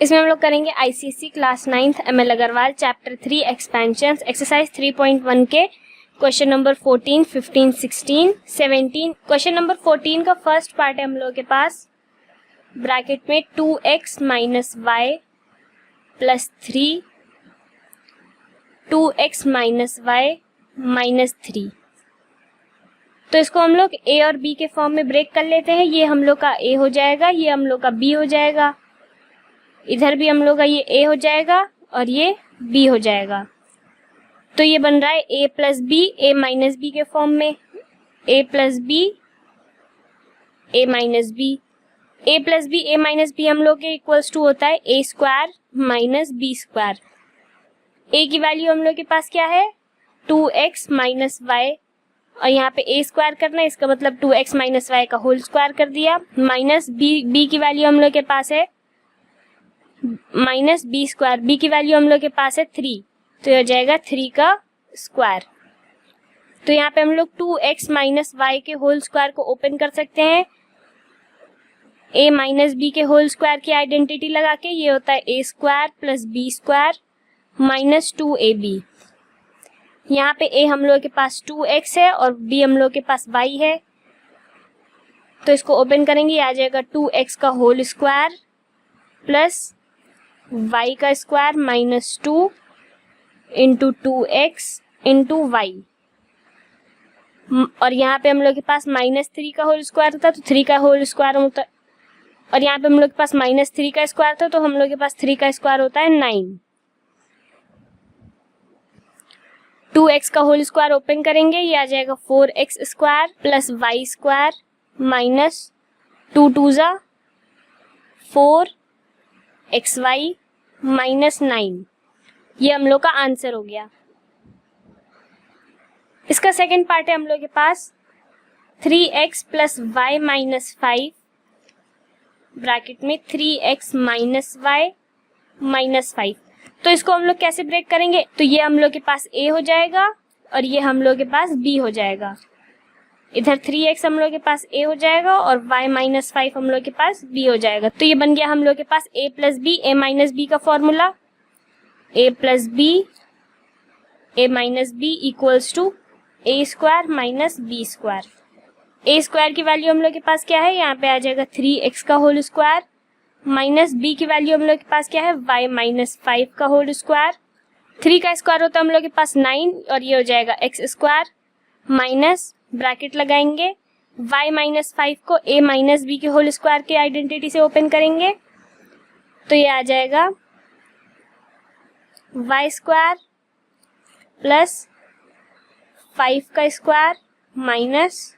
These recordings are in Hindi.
इसमें हम लोग करेंगे ICSE class 9th ML Agarwal chapter 3 expansion exercise 3.1 के क्वेश्चन नंबर 14, 15, 16, 17। क्वेश्चन नंबर 14 का फर्स्ट पार्ट है हम लोगों के पास ब्रैकेट में 2x minus y plus 3, 2x minus y minus 3। तो इसको हम लोग a और b के फॉर्म में ब्रेक कर लेते हैं। ये हम लोग का a हो जाएगा, ये हम लोग का b हो जाएगा, इधर भी हम लोग का ये a हो जाएगा और ये b हो जाएगा। तो ये बन रहा है a plus B a minus b के फॉर्म में, a plus B a minus b, a plus B a minus b हम लोग के इक्वल्स टू होता है a square minus B square. a की वैल्यू हम लोग के पास क्या है 2x माइनस वाई, और यहाँ पे a स्क्वायर करना है, इसका मतलब 2x माइनस वाई का होल स्क्वायर कर दिया, माइनस b की वैल्यू हम लोग के पास है माइनस बी स्क्वायर, बी की वैल्यू हम लोग के पास है 3, तो ये हो जाएगा 3 का स्क्वायर। तो यहाँ पे हम लोग 2x माइनस वाई के होल स्क्वायर को ओपन कर सकते हैं, a माइनस बी के होल स्क्वायर की आइडेंटिटी लगा के, ये होता है a square plus b square minus 2ab। यहाँ पे a हम लोग के पास 2x है और b हम लोग के पास y है, तो इसको ओपन करेंगे, आ जाएगा 2x का होल स्क्वायर प्लस y का square minus 2 into 2x into y, और यहाँ पे हम लोग के पास माइनस 3 का होल स्क्वायर था तो 3 का होल स्क्वायर होता, और यहाँ पे हम लोग के पास माइनस 3 का स्क्वायर था तो हम लोग के पास 3 का स्क्वायर होता है 9। 2x का होल स्क्वायर ओपन करेंगे, ये आ जाएगा 4x square plus y square minus 2 2 जा 4xy माइनस 9। ये हम लोग का आंसर हो गया। इसका सेकंड पार्ट है हम लोग के पास 3x plus y minus 5 bracket में 3x माइनस वाई माइनस 5। तो इसको हम लोग कैसे ब्रेक करेंगे, तो ये हम लोग के पास a हो जाएगा और ये हम लोग के पास b हो जाएगा। इधर 3x हम लोग के पास a हो जाएगा और y माइनस 5 हम लोग के पास b हो जाएगा। तो ये बन गया हम लोग के पास a plus B a minus B का formula, a plus B a minus B equals to a square minus b square. a square की वैल्यू हम लोग के पास क्या है, यहाँ पे आ जाएगा 3x का होल स्क्वायर माइनस b की वैल्यू हम लोग के पास क्या है y माइनस 5 का होल स्क्वायर। 3 का स्क्वायर होता है हम लोग के पास 9 और ये हो जाएगा x स्क्वायर माइनस ब्रैकेट लगाएंगे y माइनस 5 को a माइनस बी के होल स्क्वायर के आइडेंटिटी से ओपन करेंगे, तो ये आ जाएगा y स्क्वायर प्लस 5 का square minus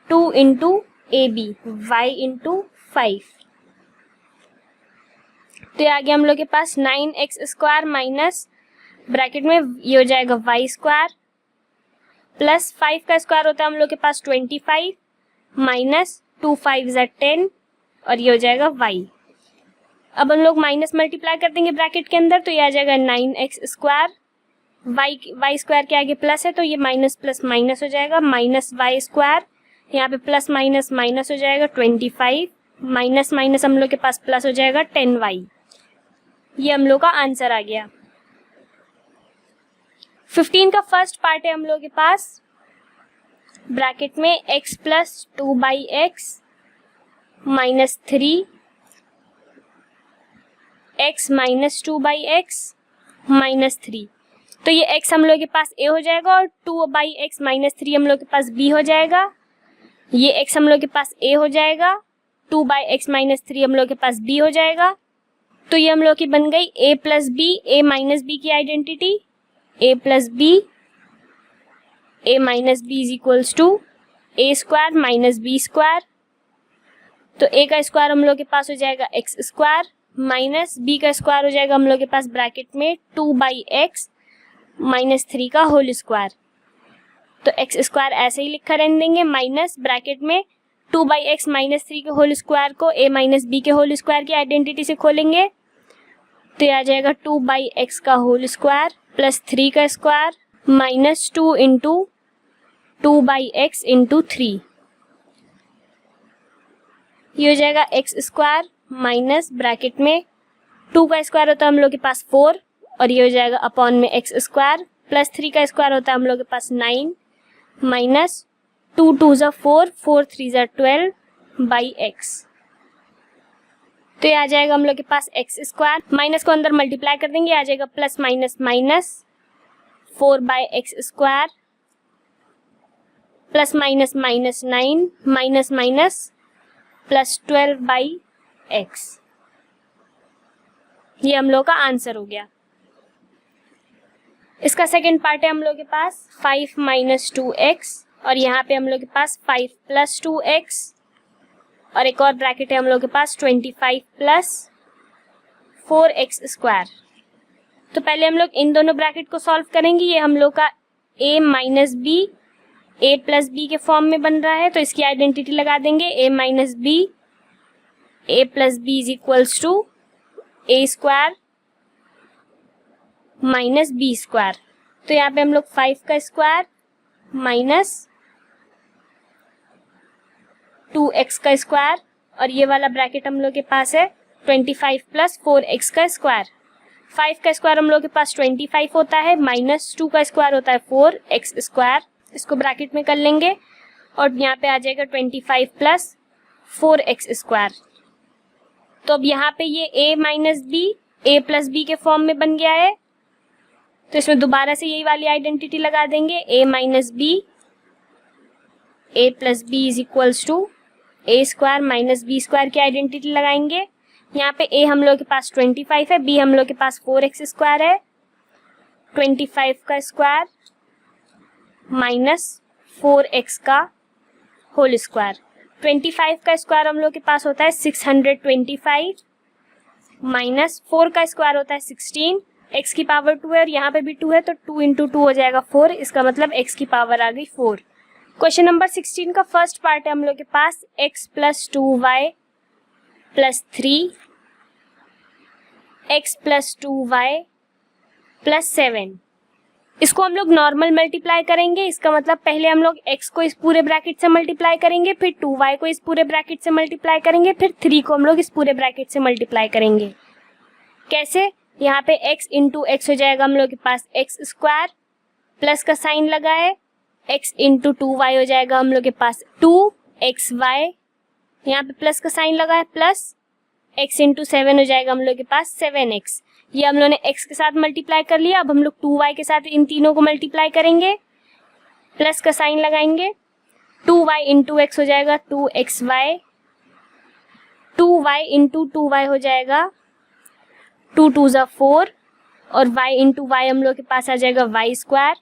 2 into a b y into 5। तो ये आ गया हम लोग के पास 9x स्क्वायर माइनस ब्रैकेट में ये हो जाएगा y स्क्वायर प्लस 5 का स्क्वायर होता है हम लोग के पास 25 माइनस 2 5 ज़ा 10 और ये हो जाएगा y। अब हम लोग माइनस मल्टीप्लाई कर देंगे ब्रैकेट के अंदर, तो ये आ जाएगा 9x स्क्वायर, y स्क्वायर के आगे प्लस है तो ये माइनस प्लस माइनस हो जाएगा, माइनस y स्क्वायर, यहाँ पे प्लस माइनस माइनस हो जाएगा 25 माइनस माइनस हम लोग के पास प्लस हो जाएगा 10y। ये हम लोग का आंसर आ गया। 15 का फर्स्ट पार्ट है हम लोग के पास ब्रैकेट में x plus 2/x minus 3 x minus 2/x minus 3। तो ये x हम लोग के पास a हो जाएगा और 2/x माइनस 3 हम लोग के पास b हो जाएगा। ये x हम लोग के पास a हो जाएगा, 2/x माइनस 3 हम लोग के पास b हो जाएगा। तो ये हम लोग की बन गई a plus B a minus B की identity, a plus B a minus B is equals to a square minus B square. तो a का स्क्वायर हम लोग के पास हो जाएगा x स्क्वायर माइनस b का स्क्वायर हो जाएगा हम लोग के पास ब्रैकेट में 2/x माइनस 3 का होल स्क्वायर। तो x स्क्वायर ऐसे ही लिखा रहने देंगे, माइनस ब्रैकेट में 2/x माइनस 3 के होल स्क्वायर को a माइनस बी के होल स्क्वायर की आइडेंटिटी से खोलेंगे, तो ये आ जाएगा 2/x का होल स्क्वायर प्लस 3 का square minus 2 into 2/x into 3। ये हो जाएगा एक्स स्क्वायर माइनस ब्रैकेट में 2 का स्क्वायर होता है हम लोग के पास 4 और ये हो जाएगा अपॉन में एक्स स्क्वायर, प्लस 3 का स्क्वायर होता है हम लोग के पास 9 माइनस 2 2 ज़ा 4, 4 3 ज़ा 12 बाई एक्स। तो ये आ जाएगा हम लोग के पास एक्स स्क्वायर, माइनस को अंदर मल्टीप्लाई कर देंगे, आ जाएगा plus minus minus 4 by x square plus minus minus 9 minus minus plus 12 by x. ये हम लोग का आंसर हो गया। इसका सेकंड पार्ट है हम लोग के पास 5 माइनस 2x और यहाँ पे हम लोग के पास 5 प्लस 2x और एक और ब्रैकेट है हम लोग के पास 25 प्लस 4x स्क्वायर। तो पहले हम लोग इन दोनों ब्रैकेट को सॉल्व करेंगे। ये हम लोग का a minus b a plus b के फॉर्म में बन रहा है, तो इसकी आइडेंटिटी लगा देंगे a minus b a plus b is equals to a square minus B square. तो यहाँ पे हम लोग 5 का स्क्वायर माइनस 2x का स्क्वायर और ये वाला ब्रैकेट हम लोग के पास है 25 प्लस 4x का स्क्वायर। 5 का स्क्वायर हम लोग के पास 25 होता है माइनस 2 का स्क्वायर होता है 4x स्क्वायर, इसको ब्रैकेट में कर लेंगे और यहाँ पे आ जाएगा 25 प्लस 4x स्क्वायर। तो अब यहाँ पे ये a minus b a plus b के फॉर्म में बन गया है, तो इसमें दोबारा से यही वाली आइडेंटिटी लगा देंगे a minus b a plus b is equals to a square minus B square की आइडेंटिटी लगाएंगे। यहाँ पे a हम लोग के पास 25 है, b हम लोग के पास 4x स्क्वायर है, 25 का स्क्वायर माइनस 4x का होल स्क्वायर। 25 का स्क्वायर हम लोग के पास होता है 625 माइनस 4 का स्क्वायर होता है 16, x की पावर 2 है और यहाँ पे भी 2 है तो 2 इंटू 2 हो जाएगा 4, इसका मतलब x की पावर आ गई 4। क्वेश्चन नंबर 16 का फर्स्ट पार्ट है हम लोग के पास x plus 2y plus 3 x plus 2y plus 7। इसको हम लोग नॉर्मल मल्टीप्लाई करेंगे, इसका मतलब पहले हम लोग x को इस पूरे ब्रैकेट से मल्टीप्लाई करेंगे, फिर 2y को इस पूरे ब्रैकेट से मल्टीप्लाई करेंगे, फिर 3 को हम लोग इस पूरे ब्रैकेट से मल्टीप्लाई करेंगे। कैसे? यहाँ पे x इंटू एक्स हो जाएगा हम लोग के पास x स्क्वायर, प्लस का साइन लगा है, x इंटू 2y हो जाएगा हम लोग के पास 2xy, यहाँ पे प्लस का साइन लगा है, प्लस x इंटू 7 हो जाएगा हम लोग के पास 7x। ये हम लोग ने x के साथ मल्टीप्लाई कर लिया, अब हम लोग 2y के साथ इन तीनों को मल्टीप्लाई करेंगे, प्लस का साइन लगाएंगे, 2y इंटू एक्स हो जाएगा 2xy, 2y इंटू 2y हो जाएगा 2 2 ज़ा 4 और y इंटू y हम लोग के पास आ जाएगा y स्क्वायर,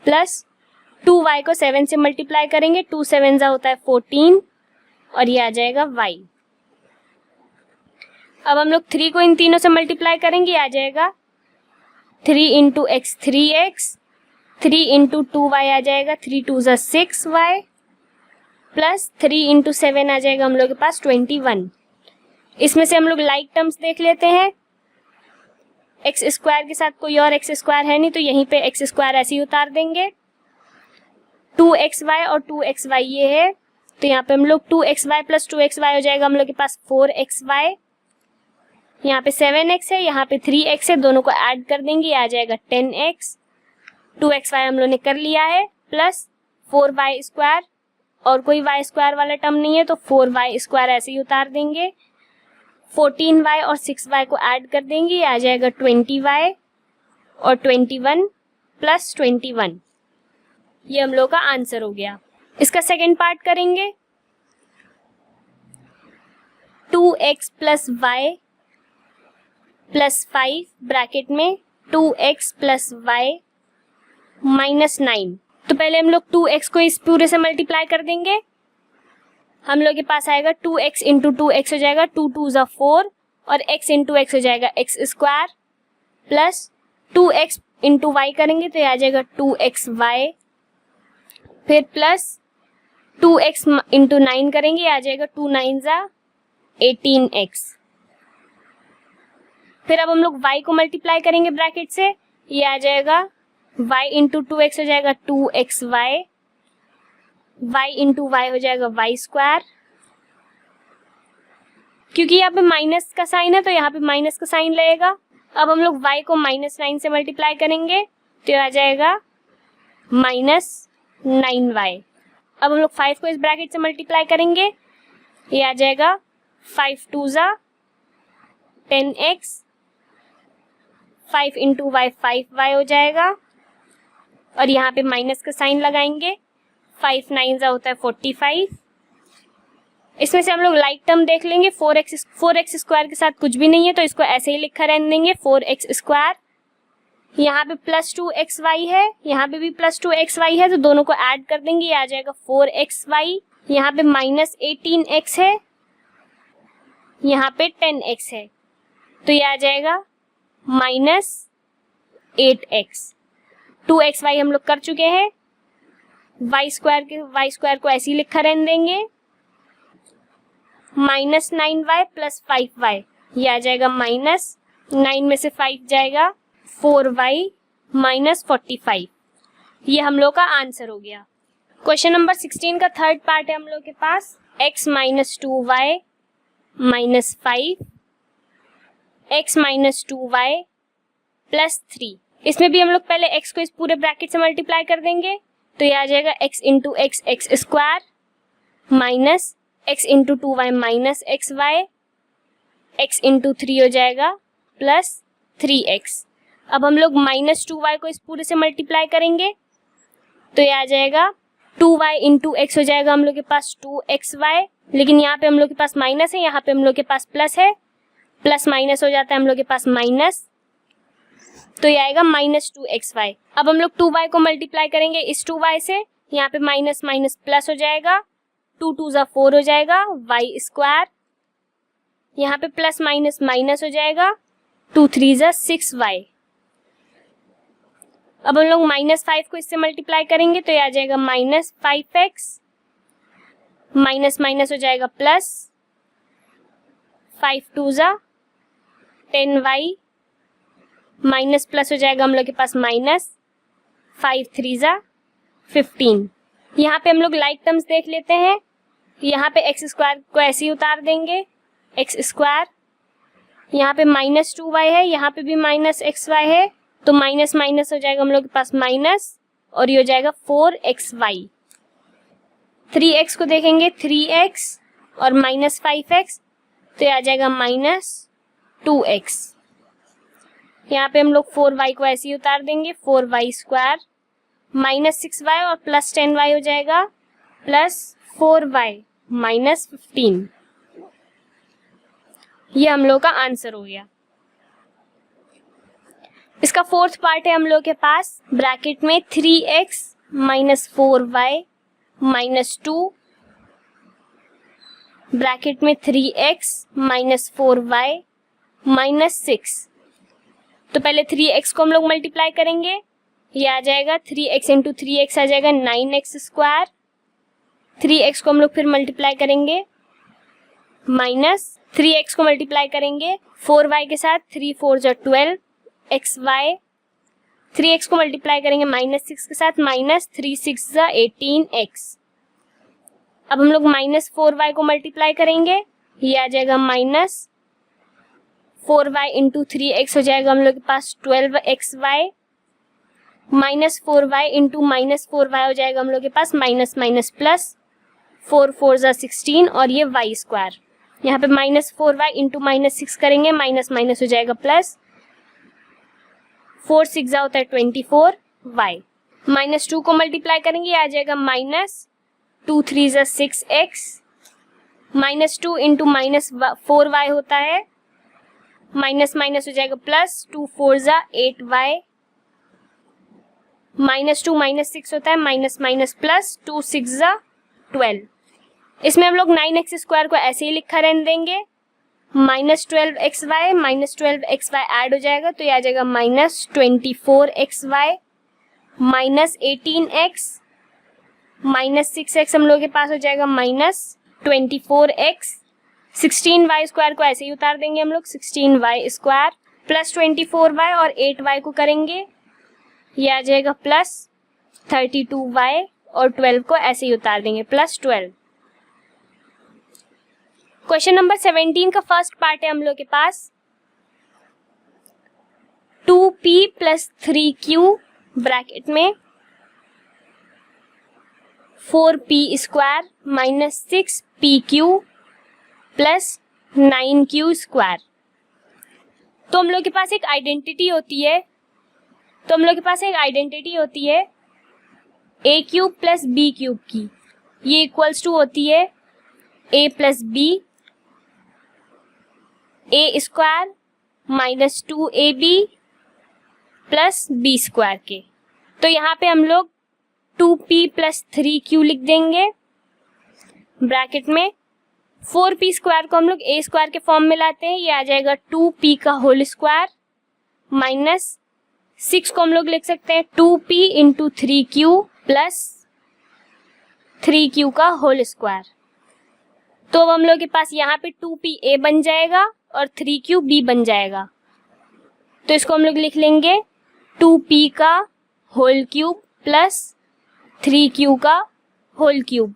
प्लस 2y को 7 से मल्टीप्लाई करेंगे, 2 7 ज़ा होता है 14 और ये आ जाएगा y। अब हम लोग 3 को इन तीनों से मल्टीप्लाई करेंगे, आ जाएगा 3 into x 3x, 3 into 2y आ जाएगा 3 2 ज़ा 6y, प्लस 3 इंटू 7 आ जाएगा हम लोग के पास 21। इसमें से हम लोग लाइक टर्म्स देख लेते हैं, एक्स स्क्वायर के साथ कोई और एक्स स्क्वायर है नहीं तो यहीं पे एक्स स्क्वायर ऐसे ही उतार देंगे, 2xy और 2xy ये है तो यहाँ पे हम लोग 2xy प्लस 2xy हो जाएगा हम लोग के पास 4xy, यहाँ पे 7x है, यहाँ पे 3x है, दोनों को ऐड कर देंगे, ये आ जाएगा 10x, 2xy हम लोग ने कर लिया है, प्लस 4y स्क्वायर और कोई y स्क्वायर वाला टर्म नहीं है तो 4y स्क्वायर ऐसे ही उतार देंगे, 14y और 6y को ऐड कर देंगे, ये आ जाएगा 20y और 21 प्लस 21। ये हम लोग का आंसर हो गया। इसका सेकेंड पार्ट करेंगे, 2x plus y plus 5 bracket में 2x प्लस y माइनस 9। तो पहले हम लोग 2x को इस पूरे से मल्टीप्लाई कर देंगे, हम लोग के पास आएगा 2x इंटू 2x हो जाएगा 2 2 ज़ा 4 और x इंटू एक्स हो जाएगा x square, plus 2x into y करेंगे तो ये आ जाएगा 2xy, फिर प्लस 2x इंटू 9 करेंगे, आ जाएगा 2 9 ज़ा 18x। फिर अब हम लोग y को मल्टीप्लाई करेंगे ब्रैकेट से, ये आ जाएगा y इंटू 2x हो जाएगा 2xy, y इंटू y हो जाएगा y स्क्वायर, क्योंकि यहाँ पे माइनस का साइन है तो यहाँ पे माइनस का साइन लगेगा। अब हम लोग y को -9 से मल्टीप्लाई करेंगे तो आ जाएगा -9y। अब हम लोग 5 को इस ब्रैकेट से मल्टीप्लाई करेंगे, ये आ जाएगा 5 2 ज़ा 10x, 5 इंटू y 5y हो जाएगा और यहाँ पे माइनस का साइन लगाएंगे। 5 9 ज़ा होता है 45। इसमें से हम लोग लाइक टर्म देख लेंगे। 4x स्क्वायर के साथ कुछ भी नहीं है तो इसको ऐसे ही लिखा रहने देंगे 4x स्क्वायर। यहाँ पे +2xy है, यहाँ पे भी +2xy है तो दोनों को ऐड कर देंगे, ये आ जाएगा 4xy। यहाँ पे -18x है, यहाँ पे 10x है तो ये आ जाएगा -8x। 2xy हम लोग कर चुके हैं। y स्क्वायर को ऐसे ही लिखा रहने देंगे, -9y + 5y, ये आ जाएगा -9 में से 5 जाएगा 4y -45। ये हम लोग का आंसर हो गया। क्वेश्चन नंबर 16 का थर्ड पार्ट है हम लोग के पास, x - 2y - 5 x - 2y + 3। इसमें भी हम लोग पहले x को इस पूरे ब्रैकेट से मल्टीप्लाई कर देंगे तो ये आ जाएगा x into x square minus x into 2y minus xy, x into 3 हो जाएगा प्लस 3x। अब हम लोग -2y को इस पूरे से मल्टीप्लाई करेंगे तो ये आ जाएगा 2y इंटू x हो जाएगा हम लोग के पास 2xy, लेकिन यहाँ पे हम लोग के पास माइनस है, यहाँ पे हम लोग के पास प्लस है, प्लस माइनस हो जाता है हम लोग के पास माइनस, तो ये आएगा -2xy। अब हम लोग 2y को मल्टीप्लाई करेंगे इस 2y से, यहाँ पे माइनस माइनस प्लस हो जाएगा, 2 2 ज़ा 4 हो जाएगा y स्क्वायर, यहाँ पे प्लस माइनस माइनस हो जाएगा, 2 3 ज़ा 6y। अब हम लोग -5 को इससे मल्टीप्लाई करेंगे तो ये आ जाएगा -5x, माइनस माइनस हो जाएगा प्लस, 5 2 ज़ा 10y, माइनस प्लस हो जाएगा हम लोग के पास माइनस, 5 3 ज़ा 15। यहाँ पे हम लोग लाइक टर्म्स देख लेते हैं। यहाँ पे x स्क्वायर को ऐसे ही उतार देंगे, x स्क्वायर, यहाँ पे -2y है, यहाँ पे भी -xy है तो माइनस माइनस हो जाएगा हम लोग के पास माइनस और ये हो जाएगा 4xy। 3x को देखेंगे 3x और -5x तो ये आ जाएगा -2x। यहाँ पे हम लोग 4y को ऐसे ही उतार देंगे, 4y स्क्वायर -6y और प्लस 10y हो जाएगा प्लस 4y -15। ये हम लोग का आंसर हो गया। इसका फोर्थ पार्ट है हम लोग के पास, ब्रैकेट में 3x - 4y - 2, ब्रैकेट में 3x - 4y - 6। तो पहले 3x को हम लोग मल्टीप्लाई करेंगे, ये आ जाएगा 3x इंटू 3x आ जाएगा 9x स्क्वायर, 3x को हम लोग फिर मल्टीप्लाई करेंगे, माइनस 3x को मल्टीप्लाई करेंगे 4y के साथ, 3 4 ज़ा 12 xy, 3x को मल्टीप्लाई करेंगे -6 के साथ, माइनस 3 6 ज़ा 18x। अब हम लोग -4y को मल्टीप्लाई करेंगे, ये आ जाएगा -4y इंटू 3x हो जाएगा हम लोग के पास 12xy, -4y इंटू -4y हो जाएगा हम लोग के पास माइनस माइनस प्लस, 4 4 ज़ा 16 और ये y स्क्वायर। यहाँ पे -4y इंटू -6 करेंगे, माइनस माइनस हो जाएगा प्लस, 4 6 ज़ा होता है 24y। -2 को मल्टीप्लाई करेंगे, आ जाएगा -2 3 ज़ा 6x, -2 इंटू -4y होता है, माइनस माइनस हो जाएगा प्लस, 2 4 ज़ा 8y, -2 -6 होता है, माइनस माइनस प्लस, 2 6 ज़ा 12। इसमें हम लोग 9x स्क्वायर को ऐसे ही लिखा रहने देंगे, -12xy -12xy ऐड हो जाएगा तो ये आ जाएगा -24xy, -18x, -6x हम लोग के पास हो जाएगा -24x, 16y स्क्वायर को ऐसे ही उतार देंगे हम लोग, 16y स्क्वायर प्लस 24y और 8y को करेंगे, ये आ जाएगा प्लस 32y और 12 को ऐसे ही उतार देंगे प्लस 12। क्वेश्चन नंबर 17 का फर्स्ट पार्ट है हम लोग के पास 2p प्लस 3q ब्रैकेट में 4p square minus 6pq plus 9q square. तो हम लोग के पास एक आइडेंटिटी होती है a cube plus b cube की, ये इक्वल्स टू होती है a plus b a square minus 2ab plus b square के। तो यहाँ पे हम लोग 2p प्लस 3q लिख देंगे ब्रैकेट में 4p स्क्वायर को हम लोग a स्क्वायर के फॉर्म में लाते हैं, ये आ जाएगा 2p का होल स्क्वायर माइनस 6 को हम लोग लिख सकते हैं 2p into 3q plus 3q का होल स्क्वायर। तो अब हम लोग के पास यहाँ पे 2p a बन जाएगा और 3q b बन जाएगा। तो इसको हम लोग लिख लेंगे 2p का होल क्यूब प्लस 3q का होल क्यूब।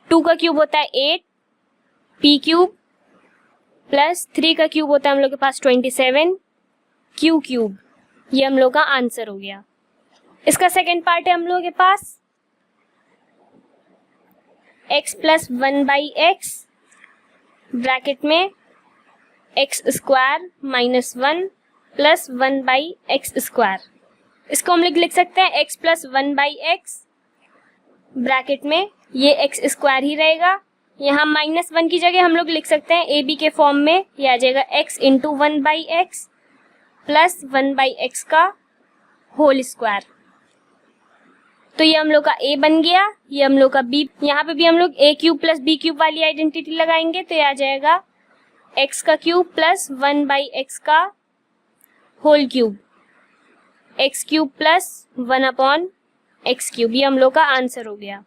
2 का क्यूब होता है 8 p क्यूब प्लस 3 का क्यूब होता है हम लोग के पास 27 q क्यूब। ये हम लोग का आंसर हो गया। इसका सेकेंड पार्ट है हम लोग के पास x प्लस 1/x ब्रैकेट में x square minus 1 plus 1/x square. इसको हम लोग लिख सकते हैं x प्लस 1/x ब्रैकेट में ये x स्क्वायर ही रहेगा। यहाँ माइनस 1 की जगह हम लोग लिख सकते हैं ए बी के फॉर्म में, ये आ जाएगा x into 1/x plus 1/x का होल स्क्वायर। तो ये हम लोग का a बन गया, ये हम लोग का b। यहाँ पे भी हम लोग a cube plus b cube वाली आइडेंटिटी लगाएंगे, तो ये आ जाएगा x का क्यूब प्लस 1/x का whole cube, x cube plus 1/x cube. ये हम लोग का आंसर हो गया।